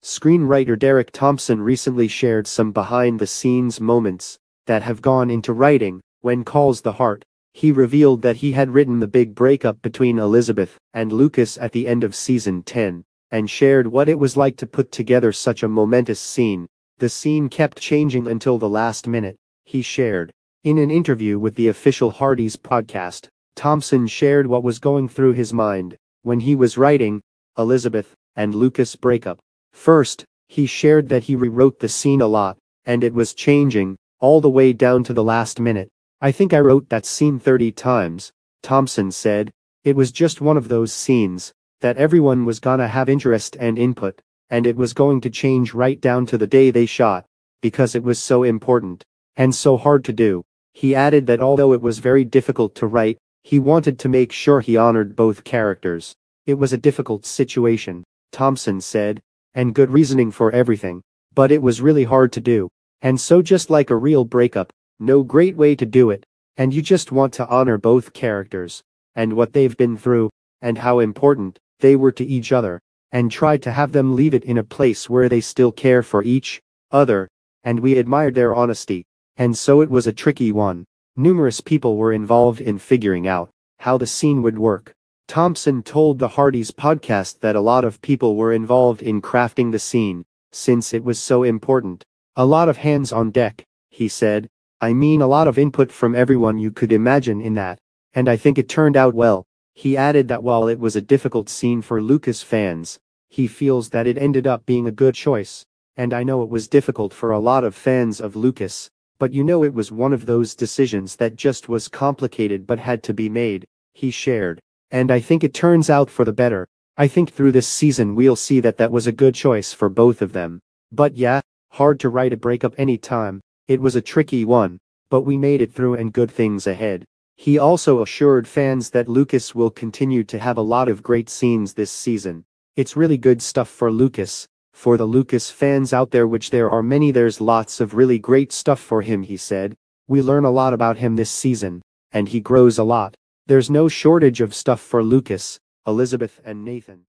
Screenwriter Derek Thompson recently shared some behind-the-scenes moments that have gone into writing When Calls the Heart. He revealed that he had written the big breakup between Elizabeth and Lucas at the end of season 10, and shared what it was like to put together such a momentous scene. The scene kept changing until the last minute, he shared. In an interview with the official Hardy's podcast, Thompson shared what was going through his mind when he was writing Elizabeth and Lucas breakup. First, he shared that he rewrote the scene a lot, and it was changing all the way down to the last minute. I think I wrote that scene 30 times, Thompson said. It was just one of those scenes that everyone was gonna have interest and input, and it was going to change right down to the day they shot, because it was so important and so hard to do. He added that although it was very difficult to write, he wanted to make sure he honored both characters. It was a difficult situation, Thompson said, and good reasoning for everything, but it was really hard to do. And so just like a real breakup, no great way to do it, and you just want to honor both characters, and what they've been through, and how important they were to each other, and try to have them leave it in a place where they still care for each other, and we admired their honesty. And so it was a tricky one. Numerous people were involved in figuring out how the scene would work. Thompson told the Hardy's podcast that a lot of people were involved in crafting the scene, since it was so important. A lot of hands on deck, he said. I mean, a lot of input from everyone you could imagine in that, and I think it turned out well. He added that while it was a difficult scene for Lucas fans, he feels that it ended up being a good choice. And I know it was difficult for a lot of fans of Lucas, but you know, it was one of those decisions that just was complicated but had to be made, he shared. And I think it turns out for the better. I think through this season we'll see that that was a good choice for both of them. But yeah, hard to write a breakup anytime. It was a tricky one, but we made it through and good things ahead. He also assured fans that Lucas will continue to have a lot of great scenes this season. It's really good stuff for Lucas. For the Lucas fans out there, which there are many, there's lots of really great stuff for him, he said. We learn a lot about him this season, and he grows a lot. There's no shortage of stuff for Lucas, Elizabeth and Nathan.